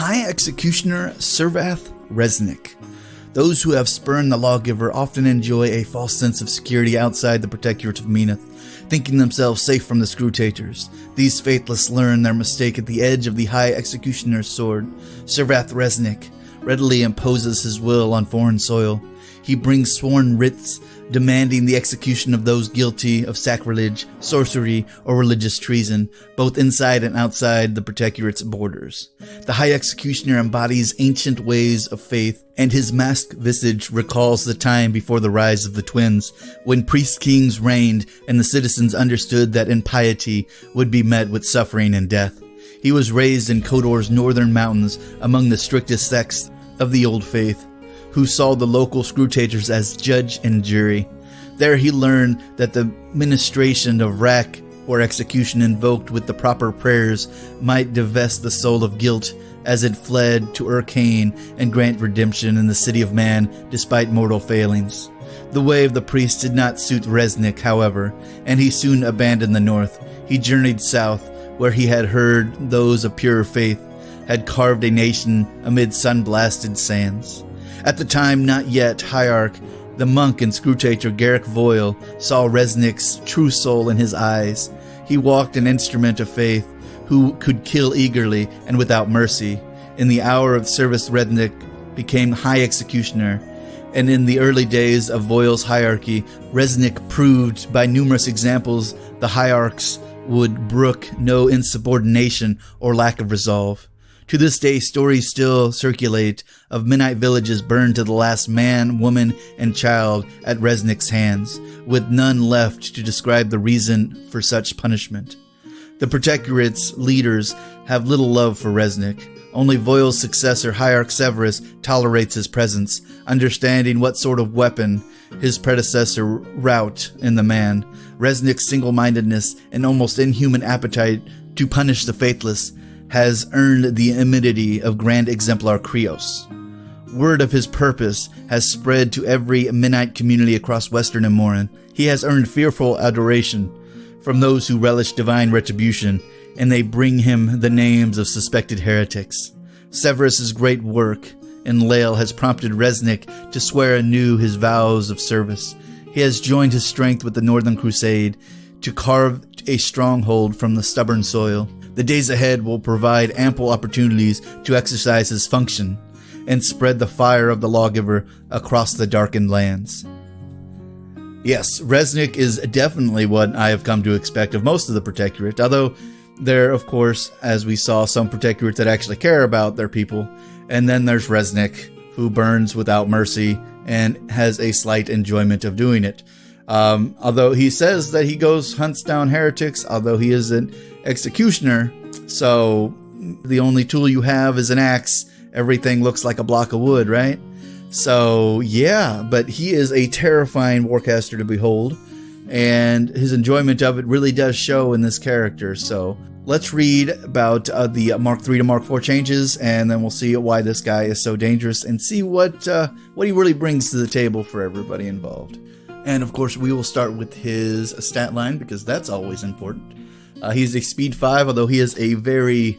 High Executioner Servath Reznik. Those who have spurned the lawgiver often enjoy a false sense of security outside the Protectorate of Menoth, thinking themselves safe from the scrutators. These faithless learn their mistake at the edge of the High Executioner's sword. Servath Reznik readily imposes his will on foreign soil. He brings sworn writs demanding the execution of those guilty of sacrilege, sorcery, or religious treason, both inside and outside the Protectorate's borders. The High Executioner embodies ancient ways of faith, and his masked visage recalls the time before the rise of the twins, when priest-kings reigned and the citizens understood that impiety would be met with suffering and death. He was raised in Kodor's northern mountains among the strictest sects of the Old Faith, who saw the local scrutators as judge and jury. There he learned that the ministration of rack or execution invoked with the proper prayers might divest the soul of guilt as it fled to Urkane and grant redemption in the city of man despite mortal failings. The way of the priest did not suit Reznik, however, and he soon abandoned the north. He journeyed south, where he had heard those of purer faith had carved a nation amid sun-blasted sands. At the time not yet hierarch, the monk and scrutator Garrick Voyle saw Reznik's true soul in his eyes. He walked an instrument of faith, who could kill eagerly and without mercy. In the hour of service, Reznik became High Executioner, and in the early days of Voile's hierarchy, Reznik proved by numerous examples the hierarchs would brook no insubordination or lack of resolve. To this day, stories still circulate of Mennite villages burned to the last man, woman, and child at Reznik's hands, with none left to describe the reason for such punishment. The Protectorate's leaders have little love for Reznik. Only Voile's successor, Hierarch Severus, tolerates his presence, understanding what sort of weapon his predecessor wrought in the man. Reznik's single-mindedness and almost inhuman appetite to punish the faithless has earned the enmity of Grand Exemplar Krios. Word of his purpose has spread to every Mennite community across Western Amoran. He has earned fearful adoration from those who relish divine retribution, and they bring him the names of suspected heretics. Severus's great work in Lael has prompted Reznik to swear anew his vows of service. He has joined his strength with the Northern Crusade to carve a stronghold from the stubborn soil. The days ahead will provide ample opportunities to exercise his function and spread the fire of the lawgiver across the darkened lands. Yes, Reznik is definitely what I have come to expect of most of the Protectorate, although there, of course, as we saw, some Protectorates that actually care about their people, and then there's Reznik, who burns without mercy and has a slight enjoyment of doing it. Although he says that he hunts down heretics, although he is an executioner, so the only tool you have is an axe. Everything looks like a block of wood, right? So yeah, but he is a terrifying warcaster to behold, and his enjoyment of it really does show in this character. So let's read about the Mark III to Mark IV changes, and then we'll see why this guy is so dangerous and see what he really brings to the table for everybody involved. And of course, we will start with his stat line, because that's always important. He's a speed 5, although he is a very,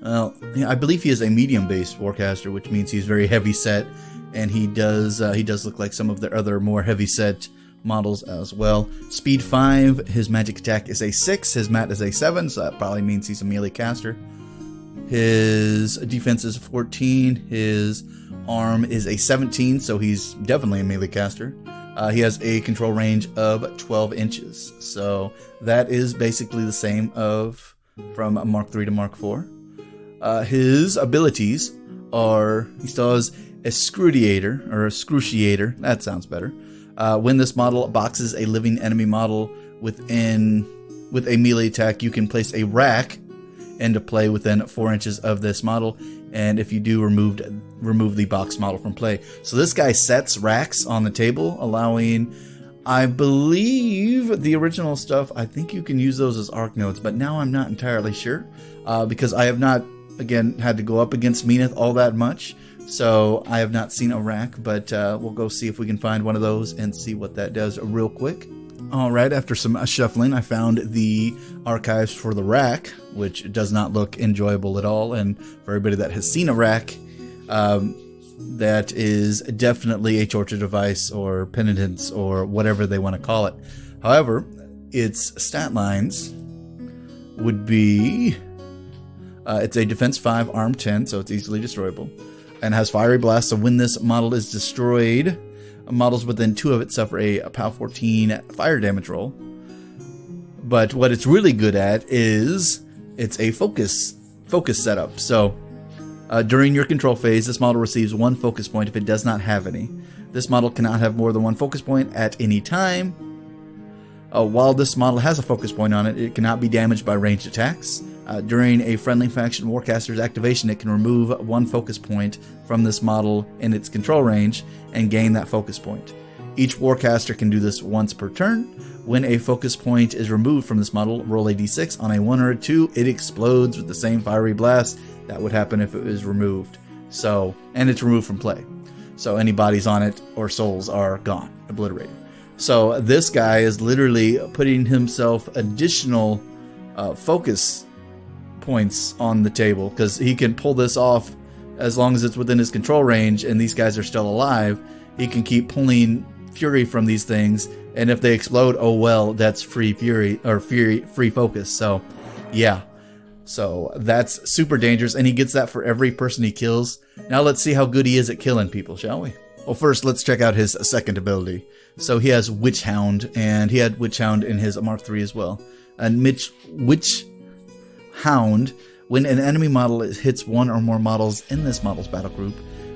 I believe he is a medium-based warcaster, which means he's very heavy-set, and he does look like some of the other more heavy-set models as well. Speed 5, his magic attack is a 6, his mat is a 7, so that probably means he's a melee caster. His defense is 14, his arm is a 17, so he's definitely a melee caster. He has a control range of 12 inches, so that is basically the same from Mark III to Mark IV. His abilities are, he still has Excruciator, that sounds better. When this model boxes a living enemy model with a melee attack, you can place a rack into play within 4 inches of this model, and if you do, remove the box model from play. So this guy sets racks on the table, allowing, I believe, the original stuff, I think you can use those as arc nodes, but now I'm not entirely sure, because I have not, again, had to go up against Menoth all that much, so I have not seen a rack, but we'll go see if we can find one of those and see what that does real quick. Alright, after some shuffling, I found the archives for the rack, which does not look enjoyable at all, and for everybody that has seen a rack, that is definitely a torture device or penitence or whatever they want to call it. However, its stat lines would be, it's a defense 5, arm 10, so it's easily destroyable, and has fiery blast, so when this model is destroyed, models within 2 of it suffer a POW 14 fire damage roll. But what it's really good at is it's a focus setup. So during your control phase, this model receives 1 focus point if it does not have any. This model cannot have more than 1 focus point at any time. While this model has a focus point on it, it cannot be damaged by ranged attacks. During a friendly faction warcaster's activation, it can remove 1 focus point from this model in its control range and gain that focus point. Each warcaster can do this once per turn. When a focus point is removed from this model, roll a d6. On a 1 or a 2, it explodes with the same fiery blast that would happen if it was removed. So, and it's removed from play. So any bodies on it or souls are gone, obliterated. So this guy is literally putting himself additional focus points on the table, because he can pull this off as long as it's within his control range and these guys are still alive. He can keep pulling fury from these things, and if they explode, oh well, that's free fury or free focus. So yeah, so that's super dangerous, and he gets that for every person he kills. Now let's see how good he is at killing people, shall we? Well, first let's check out his second ability. So he has Witch Hound, and he had Witch Hound in his Mark III as well. And Witch Hound, when an enemy model hits 1 or more models in this model's battle group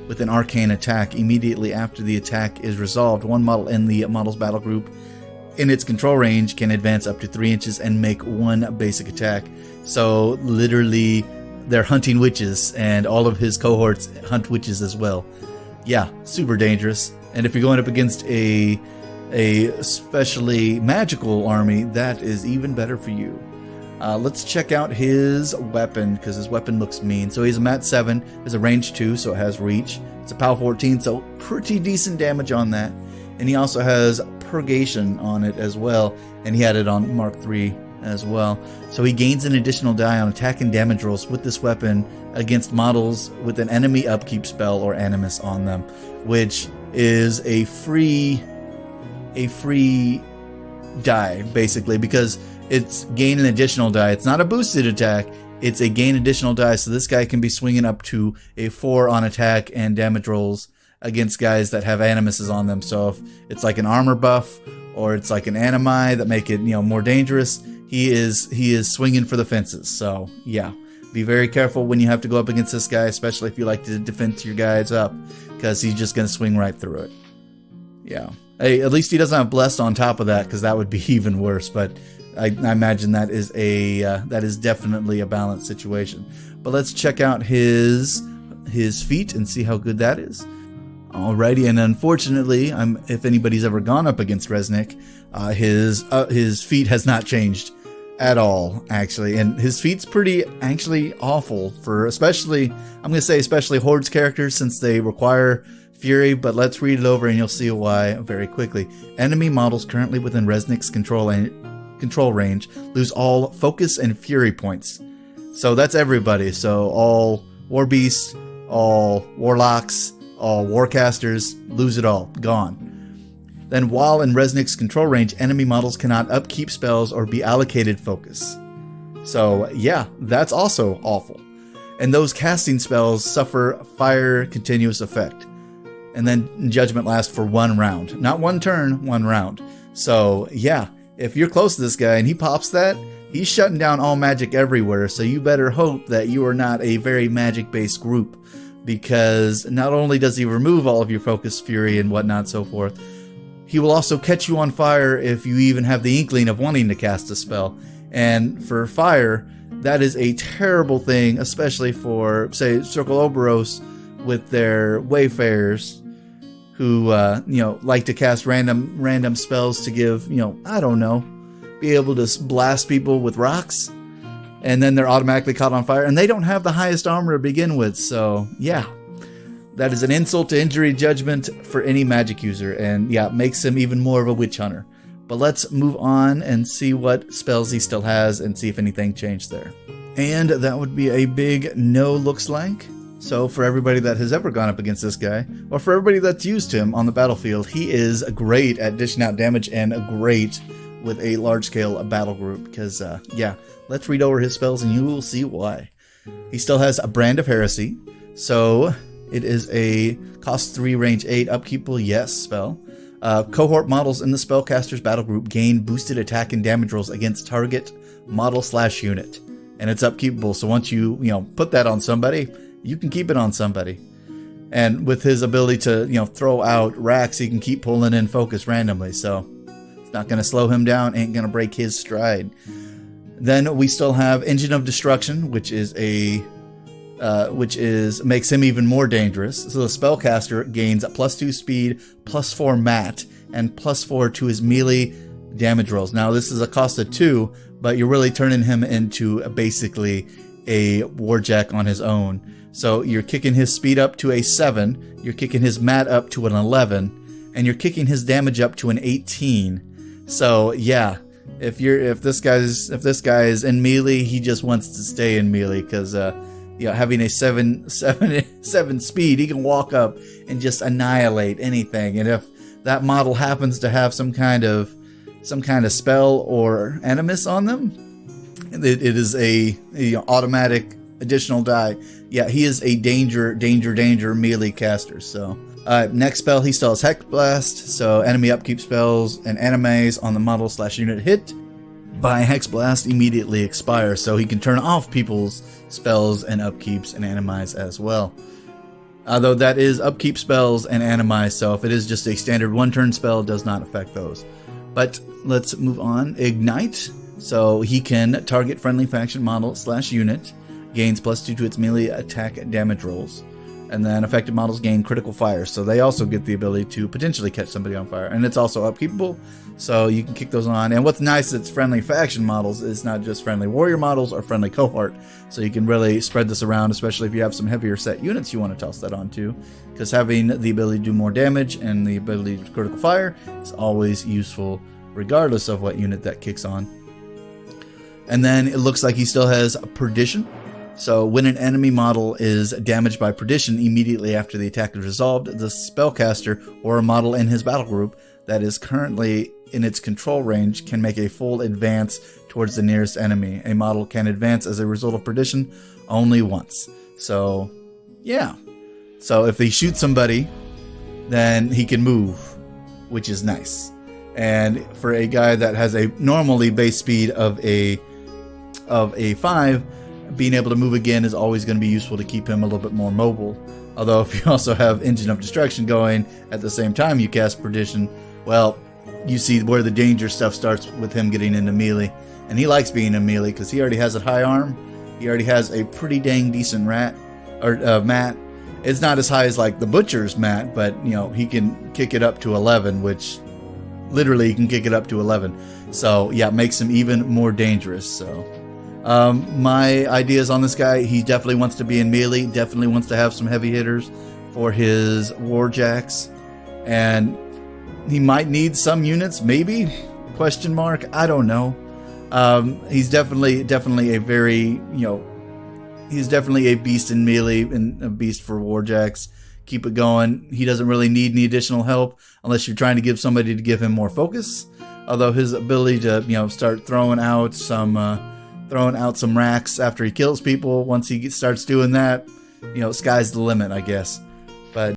with an arcane attack, immediately after the attack is resolved, 1 model in the model's battle group in its control range can advance up to 3 inches and make 1 basic attack. So literally they're hunting witches, and all of his cohorts hunt witches as well. Yeah, super dangerous. And if you're going up against a especially magical army, that is even better for you. Let's check out his weapon, because his weapon looks mean. So he's a Mat 7, has a range 2, so it has reach. It's a POW 14, so pretty decent damage on that. And he also has Purgation on it as well, and he had it on Mark III as well. So he gains an additional die on attack and damage rolls with this weapon against models with an enemy upkeep spell or animus on them, which is a free die, basically, because it's gain an additional die. It's not a boosted attack, it's a gain additional die, so this guy can be swinging up to a 4 on attack and damage rolls against guys that have animuses on them. So if it's like an armor buff or it's like an animi that make it, you know, more dangerous, he is swinging for the fences. So yeah, be very careful when you have to go up against this guy, especially if you like to defend your guys up, because he's just going to swing right through it. Yeah. Hey, at least he doesn't have blessed on top of that, because that would be even worse. But I imagine that is definitely a balanced situation. But let's check out his feat and see how good that is. Alrighty, and unfortunately, if anybody's ever gone up against Reznik, his feat has not changed at all, actually, and his feat's pretty actually awful for especially hordes characters, since they require fury. But let's read it over and you'll see why very quickly. Enemy models currently within Reznik's control range lose all focus and fury points. So that's everybody. So all war beasts, all warlocks, all warcasters, lose it all. Gone. Then while in Reznik's control range, enemy models cannot upkeep spells or be allocated focus. So yeah, that's also awful. And those casting spells suffer fire continuous effect. And then judgment lasts for 1 round. Not 1 turn, 1 round. So yeah, if you're close to this guy and he pops that, he's shutting down all magic everywhere. So you better hope that you are not a very magic-based group, because not only does he remove all of your focus, fury, and whatnot, so forth, he will also catch you on fire if you even have the inkling of wanting to cast a spell. And for fire, that is a terrible thing, especially for, say, Circle Oberos with their Wayfarers, who like to cast random spells to give, I don't know, be able to blast people with rocks, and then they're automatically caught on fire, and they don't have the highest armor to begin with. So yeah, that is an insult to injury judgment for any magic user, and yeah, it makes him even more of a witch hunter. But let's move on and see what spells he still has and see if anything changed there. And that would be a big no, looks like. So for everybody that has ever gone up against this guy, or for everybody that's used him on the battlefield, he is great at dishing out damage and great with a large-scale battle group. Because, yeah, let's read over his spells and you will see why. He still has a Brand of Heresy. So it is a cost 3, range 8, upkeepable, yes, spell. Cohort models in the spellcaster's battle group gain boosted attack and damage rolls against target model/unit. And it's upkeepable, so once you put that on somebody, you can keep it on somebody. And with his ability to, throw out Wracks, he can keep pulling in focus randomly, so it's not going to slow him down, ain't going to break his stride. Then we still have Engine of Destruction, which makes him even more dangerous. So the spellcaster gains +2 speed, +4 mat, and +4 to his melee damage rolls. Now this is a cost of 2, but you're really turning him into basically a warjack on his own. So you're kicking his speed up to a 7, you're kicking his mat up to an 11, and you're kicking his damage up to an 18. So yeah, if this guy is in melee, he just wants to stay in melee because having a 7 speed, he can walk up and just annihilate anything. And if that model happens to have some kind of spell or animus on them, it is a automatic additional die. Yeah, he is a danger melee caster. So next spell, he still has Hex Blast. So enemy upkeep spells and animes on the model/unit hit by Hex Blast immediately expire, so he can turn off people's spells and upkeeps and animes as well. Though that is upkeep spells and animes, so if it is just a standard 1-turn spell, it does not affect those. But let's move on. Ignite. So he can target friendly faction model/unit, gains +2 to its melee attack damage rolls. And then affected models gain critical fire, so they also get the ability to potentially catch somebody on fire. And it's also upkeepable, so you can kick those on. And what's nice, it's friendly faction models. It's not just friendly warrior models or friendly cohort, so you can really spread this around, especially if you have some heavier set units you want to toss that onto, because having the ability to do more damage and the ability to critical fire is always useful, regardless of what unit that kicks on. And then it looks like he still has Perdition. So when an enemy model is damaged by Perdition immediately after the attack is resolved, the spellcaster or a model in his battle group that is currently in its control range can make a full advance towards the nearest enemy. A model can advance as a result of Perdition only once. So yeah. So if he shoots somebody, then he can move, which is nice. And for a guy that has a normally base speed of a 5, being able to move again is always going to be useful to keep him a little bit more mobile. Although if you also have Engine of Destruction going at the same time you cast Perdition, well, you see where the danger stuff starts with him getting into melee. And he likes being in melee because he already has a high arm. He already has a pretty dang decent mat. It's not as high as like the Butcher's mat, but he can kick it up to 11, which literally he can kick it up to 11. So yeah, it makes him even more dangerous. So my ideas on this guy, he definitely wants to be in melee, definitely wants to have some heavy hitters for his warjacks, and he might need some units, maybe, question mark, I don't know. He's definitely a very, he's definitely a beast in melee and a beast for warjacks. Keep it going. He doesn't really need any additional help unless you're trying to give somebody to give him more focus. Although his ability to, start throwing out some Wracks after he kills people, once he starts doing that, sky's the limit, I guess.